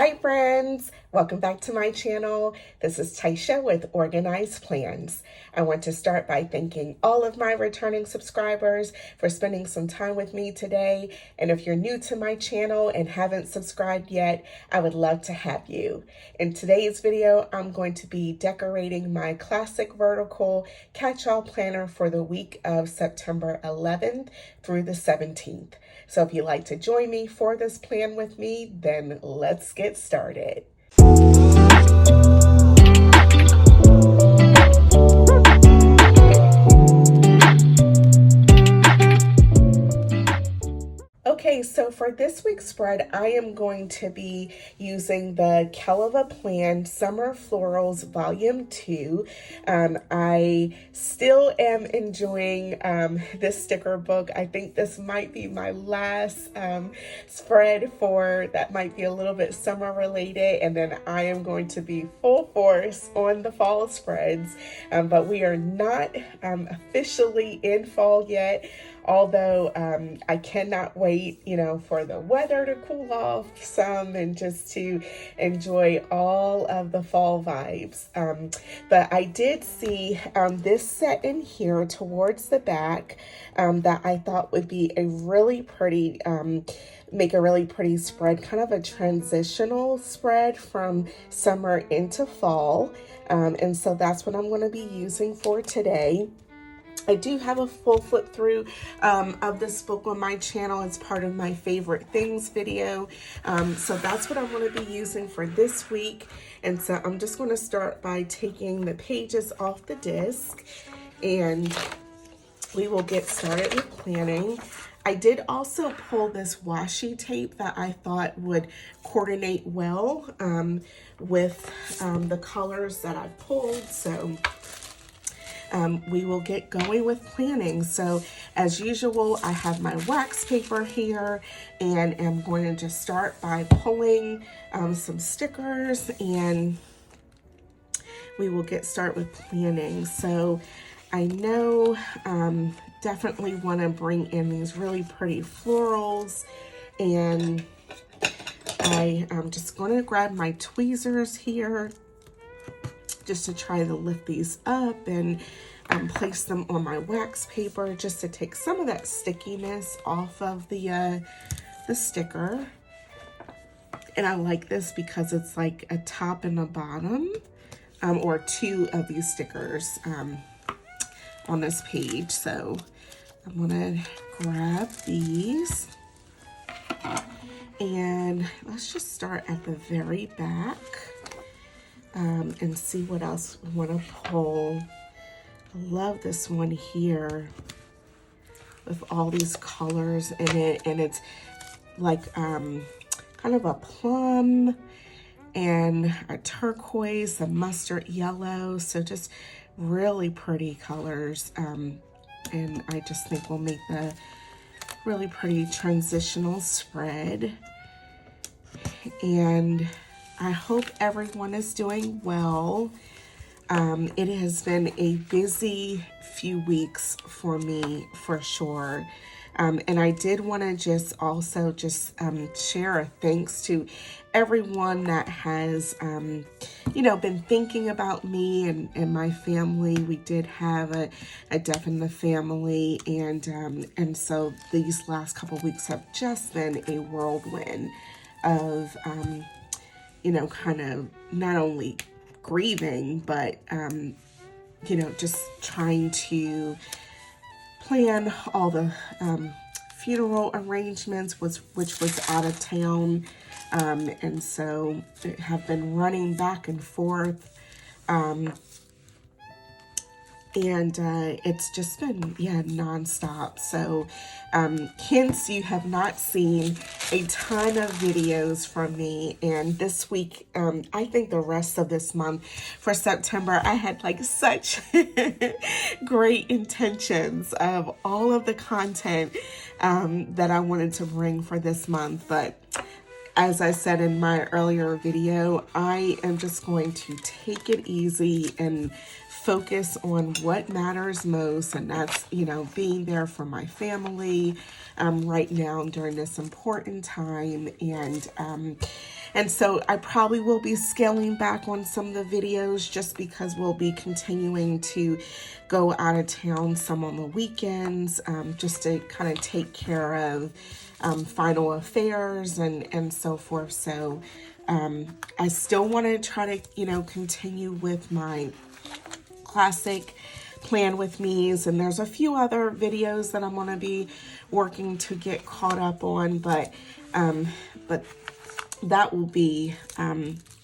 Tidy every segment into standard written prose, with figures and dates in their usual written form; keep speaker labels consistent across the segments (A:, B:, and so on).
A: Hi friends, welcome back to my channel. This is Taisha with Organized Plans. I want to start by thanking all of my returning subscribers for spending some time with me today. And if you're new to my channel and haven't subscribed yet, I would love to have you. In today's video, I'm going to be decorating my classic vertical catch-all planner for the week of September 11th through the 17th. So if you'd like to join me for this plan with me, then let's get started. Okay, so for this week's spread, I am going to be using the Keleva Plan Summer Florals Volume 2. I still am enjoying this sticker book. I think this might be my last spread for that might be a little bit summer related, and then I am going to be full force on the fall spreads. But we are not officially in fall yet. Although I cannot wait, for the weather to cool off some and just to enjoy all of the fall vibes. But I did see this set in here towards the back that I thought would be a really pretty, make a really pretty spread, kind of a transitional spread from summer into fall. And so that's what I'm going to be using for today. I do have a full flip through of this book on my channel. It's part of my favorite things video. So that's what I'm going to be using for this week. And so I'm just going to start by taking the pages off the disc and we will get started with planning. I did also pull this washi tape that I thought would coordinate well with the colors that I pulled. So we will get going with planning. So as usual, I have my wax paper here and am going to just start by pulling some stickers and we will get started with planning. So I know definitely want to bring in these really pretty florals, and I'm just going to grab my tweezers here just to try to lift these up and place them on my wax paper just to take some of that stickiness off of the sticker. And I like this because it's like a top and a bottom, or two of these stickers on this page. So I'm gonna grab these and let's just start at the very back. And see what else we want to pull. I love this one here with all these colors in it, and it's like kind of a plum and a turquoise, a mustard yellow, so just really pretty colors, and I just think will make the really pretty transitional spread. And I hope everyone is doing well. It has been a busy few weeks for me, for sure. And I did want to just also share a thanks to everyone that has, been thinking about me and my family. We did have a death in the family, and so these last couple weeks have just been a whirlwind of kind of not only grieving, but, just trying to plan all the funeral arrangements, which was out of town. And so have been running back and forth. And it's just been, nonstop. So hence you have not seen a ton of videos from me. And this week, I think the rest of this month for September, I had like such great intentions of all of the content that I wanted to bring for this month. But as I said in my earlier video, I am just going to take it easy and focus on what matters most, and that's, being there for my family right now during this important time. And And so I probably will be scaling back on some of the videos just because we'll be continuing to go out of town some on the weekends, just to kind of take care of final affairs and so forth. So I still want to try to, continue with my classic plan with me's, and there's a few other videos that I'm going to be working to get caught up on, but that will be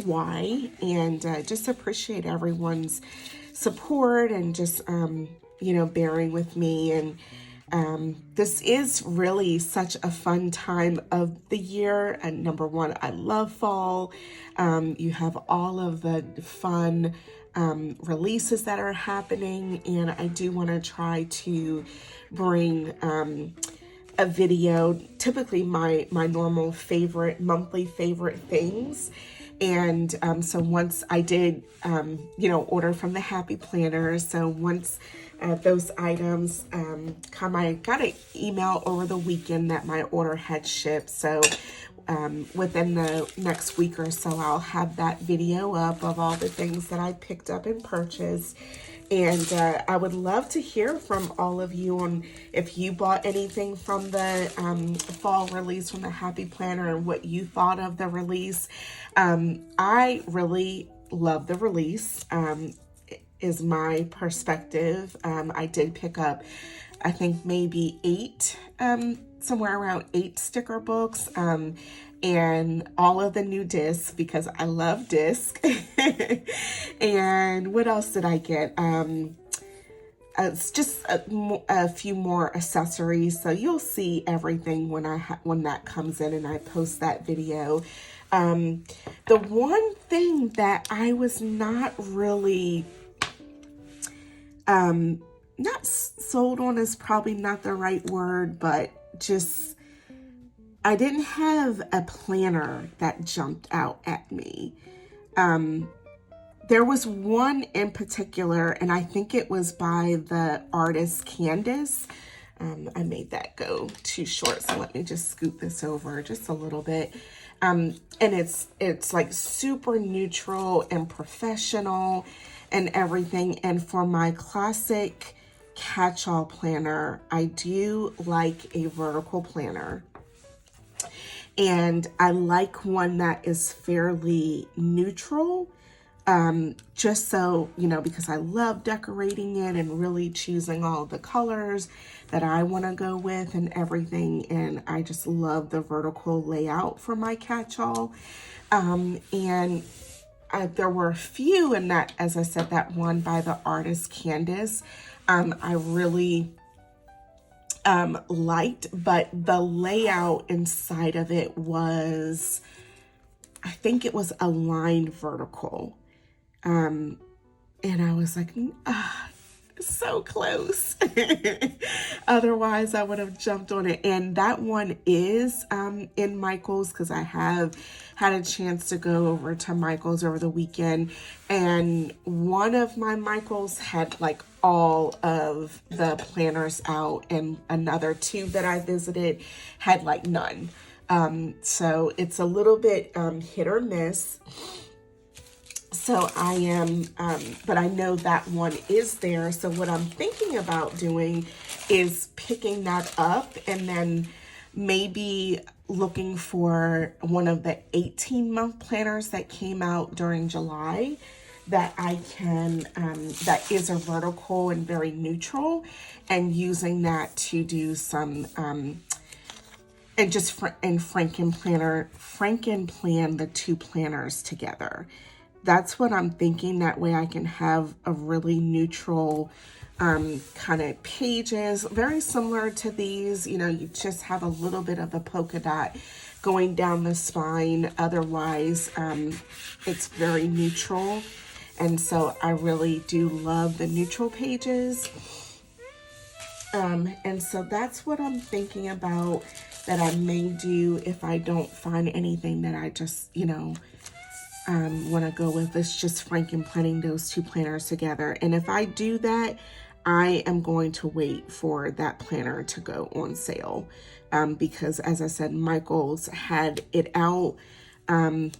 A: why. And just appreciate everyone's support and just bearing with me. And this is really such a fun time of the year. And number one, I love fall. You have all of the fun releases that are happening, and I do want to try to bring a video, typically my normal monthly favorite things. And so once I did order from the Happy Planner, so once those items come, I got an email over the weekend that my order had shipped. So within the next week or so, I'll have that video up of all the things that I picked up and purchased. And I would love to hear from all of you on if you bought anything from the fall release from the Happy Planner and what you thought of the release. I really love the release, is my perspective. I did pick up, I think maybe 8, somewhere around 8 sticker books, and all of the new discs because I love discs. And what else did I get? It's just a few more accessories. So you'll see everything when that comes in and I post that video. The one thing that I was not really, not sold on is probably not the right word, but just, I didn't have a planner that jumped out at me. There was one in particular, and I think it was by the artist Candace. I made that go too short, so let me just scoot this over just a little bit. And it's like super neutral and professional and everything. And for my classic catch-all planner, I do like a vertical planner. And I like one that is fairly neutral, just so, because I love decorating it and really choosing all the colors that I want to go with and everything. And I just love the vertical layout for my catch-all. And there were a few in that, as I said, that one by the artist Candace, I really liked, but the layout inside of it was, I think it was aligned vertical. And I was like, so close. Otherwise I would have jumped on it. And that one is in Michael's, because I have had a chance to go over to Michael's over the weekend, and one of my Michael's had like all of the planners out, and another 2 that I visited had like none. So it's a little bit hit or miss. So I am, but I know that one is there. So what I'm thinking about doing is picking that up and then maybe looking for one of the 18-month planners that came out during July that I can, that is a vertical and very neutral, and using that to do some, and just Franken plan the 2 planners together. That's what I'm thinking. That way I can have a really neutral kind of pages, very similar to these. You just have a little bit of a polka dot going down the spine. Otherwise, it's very neutral. And so I really do love the neutral pages. And so that's what I'm thinking about that I may do if I don't find anything that I just, want to go with. It's just Franken planning those 2 planners together. And if I do that, I am going to wait for that planner to go on sale, because as I said, Michael's had it out, and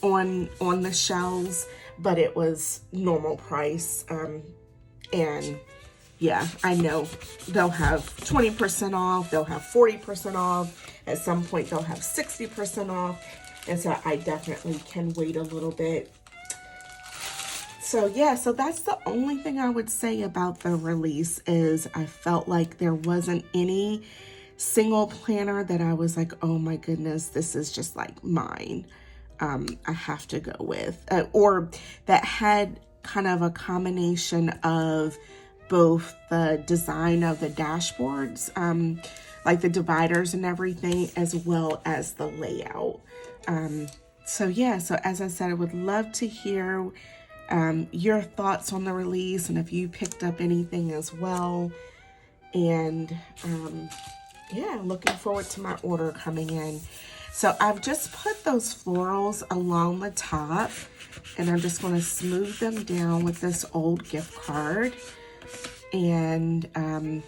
A: on the shelves, but it was normal price. And yeah, I know they'll have 20% off, they'll have 40% off, at some point they'll have 60% off, and so I definitely can wait a little bit. So yeah, so that's the only thing I would say about the release is I felt like there wasn't any single planner that I was like, oh my goodness, this is just like mine. I have to go with, or that had kind of a combination of both the design of the dashboards, like the dividers and everything, as well as the layout. So yeah, so as I said, I would love to hear your thoughts on the release and if you picked up anything as well. And yeah, looking forward to my order coming in. So I've just put those florals along the top, and I'm just going to smooth them down with this old gift card. And I'm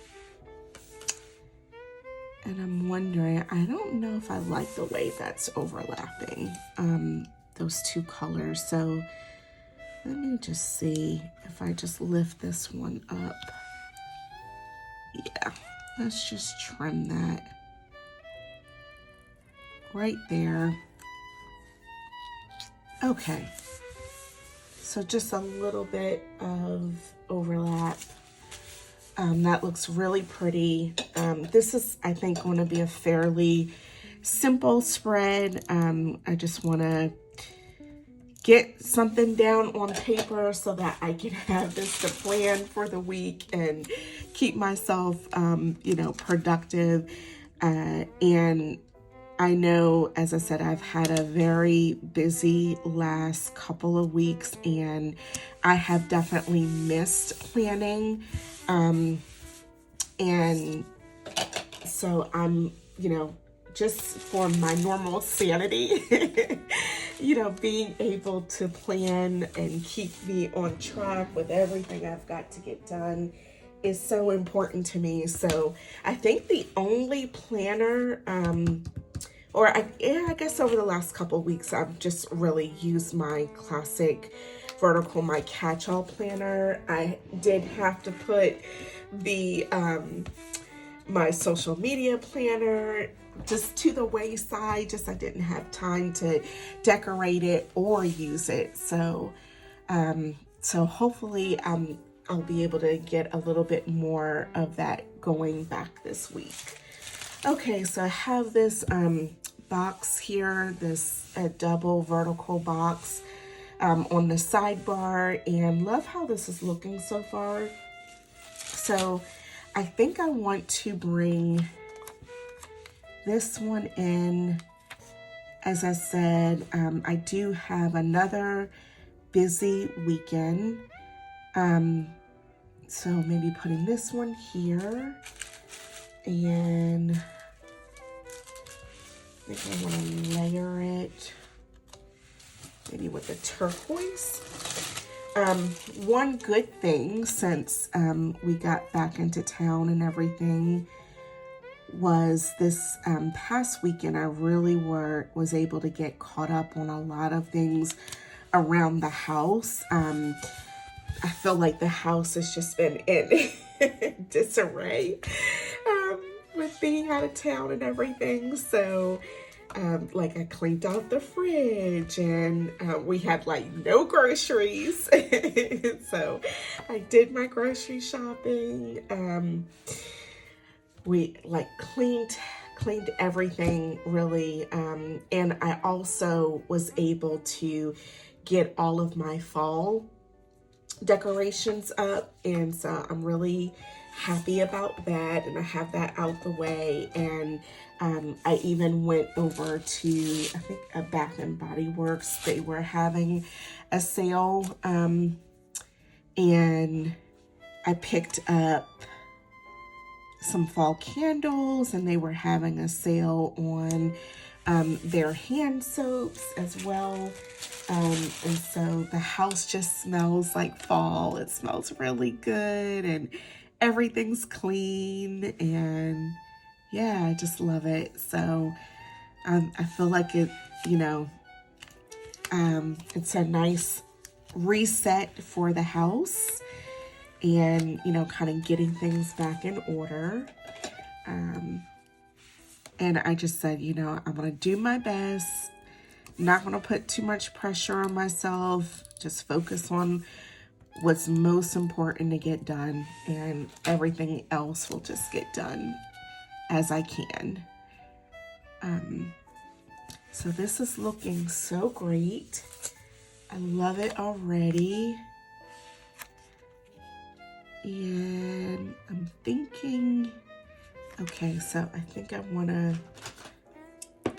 A: wondering, I don't know if I like the way that's overlapping, those two colors. So let me just see if I just lift this one up. Yeah, let's just trim that right there. Okay, so just a little bit of overlap. That looks really pretty. This is, I think, going to be a fairly simple spread. I just want to get something down on paper so that I can have this to plan for the week and keep myself, productive. And I know, as I said, I've had a very busy last couple of weeks, and I have definitely missed planning. And so I'm, just for my normal sanity, being able to plan and keep me on track with everything I've got to get done is so important to me. So I think the only planner, I guess over the last couple of weeks, I've just really used my classic vertical, my catch-all planner. I did have to put the my social media planner just to the wayside, just I didn't have time to decorate it or use it. So hopefully I'll be able to get a little bit more of that going back this week. Okay, so I have this box here, this double vertical box on the sidebar, and love how this is looking so far. So I think I want to bring this one in. As I said, I do have another busy weekend. So maybe putting this one here, and I think I want to layer it maybe with the turquoise. One good thing since we got back into town and everything was this past weekend I really was able to get caught up on a lot of things around the house. I feel like the house has just been in disarray with being out of town and everything. So I cleaned out the fridge, and we had no groceries. So I did my grocery shopping. We cleaned everything really. And I also was able to get all of my fall decorations up. And so I'm really happy about that, and I have that out the way. And I even went over to, I think, a Bath and Body Works. They were having a sale, and I picked up some fall candles, and they were having a sale on their hand soaps as well. And so the house just smells like fall. It smells really good, and everything's clean, and yeah, I just love it. So I feel like it, It's a nice reset for the house and, you know, kind of getting things back in order. And I just said, you know, I'm going to do my best. Not going to put too much pressure on myself. Just focus on what's most important to get done, and everything else will just get done as I can. So this is looking so great. I love it already. And I'm thinking, okay, so I think I want to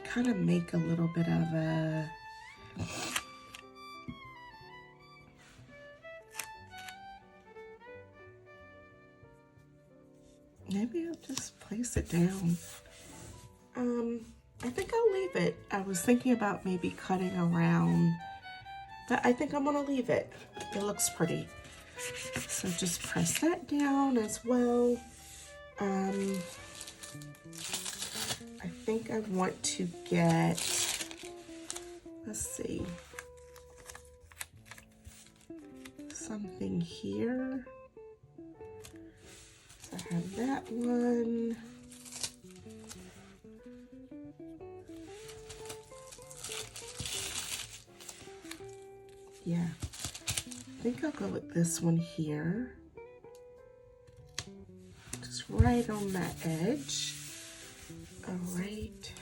A: kind of make a little bit of a maybe I'll just place it down. I think I'll leave it. I was thinking about maybe cutting around, but I think I'm gonna leave it. It looks pretty. So just press that down as well. I think I want to get, let's see, something here. So I have that one. Yeah, I think I'll go with this one here. Just right on that edge. All right.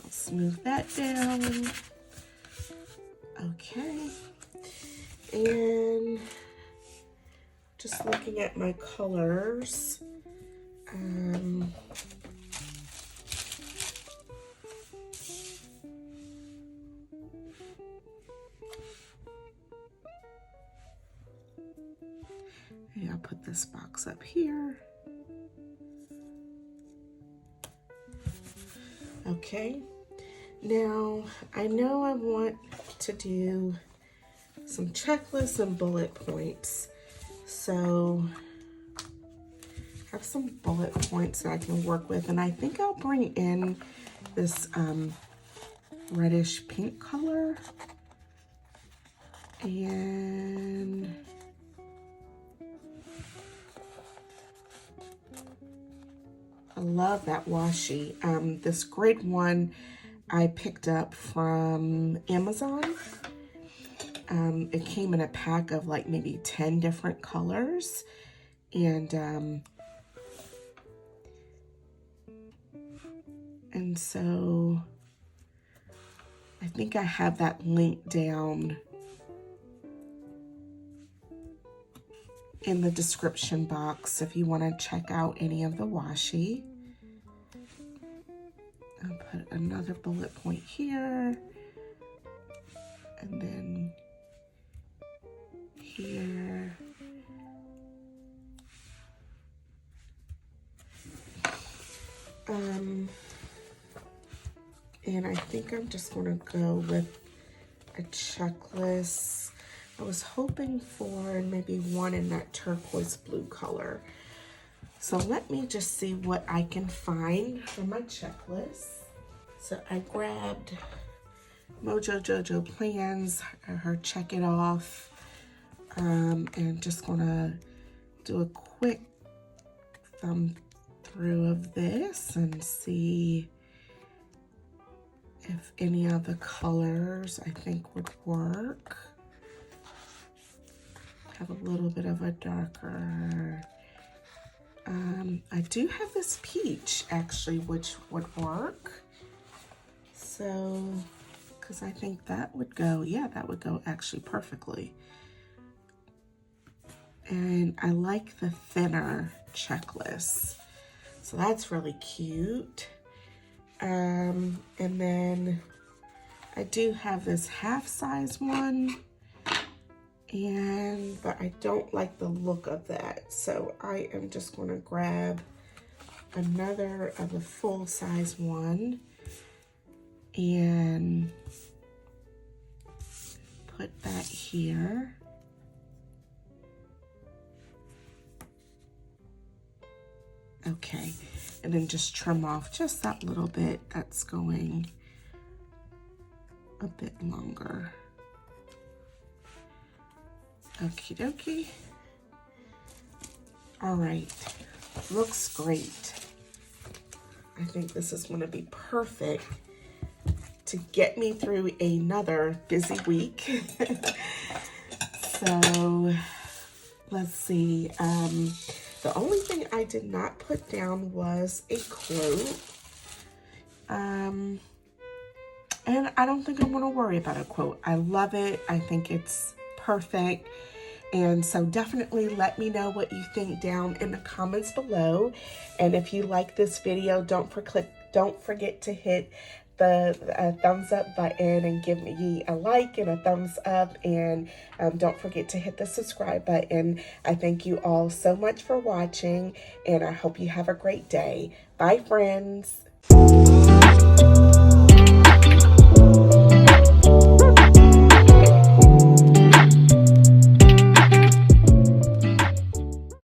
A: I'll smooth that down. Okay. And just looking at my colors. I'll put this box up here. Okay, now I know I want to do some checklists and bullet points. So I have some bullet points that I can work with, and I think I'll bring in this reddish pink color. And I love that washi. This grid one I picked up from Amazon. It came in a pack of like maybe 10 different colors. And so I think I have that link down in the description box if you want to check out any of the washi. I'll put another bullet point here, and then here. And I think I'm just going to go with a checklist. I was hoping for maybe one in that turquoise blue color. So let me just see what I can find for my checklist. So I grabbed Mojo Jojo Plans, her Check It Off, and just gonna do a quick thumb through of this and see if any of the colors I think would work. Have a little bit of a darker. I do have this peach actually, which would work. So, because I think that would go, yeah, that would go actually perfectly. And I like the thinner checklist. So that's really cute. And then I do have this half size one. But I don't like the look of that. So I am just going to grab another of the full size one and put that here. Okay, and then just trim off just that little bit that's going a bit longer. Okie dokie. All right, looks great. I think this is going to be perfect to get me through another busy week. So let's see. The only thing I did not put down was a quote. And I don't think I'm going to worry about a quote. I love it. I think it's perfect. And so definitely let me know what you think down in the comments below. And if you like this video, don't forget to hit the thumbs up button and give me a like and a thumbs up. And don't forget to hit the subscribe button. I thank you all so much for watching, and I hope you have a great day. Bye, friends.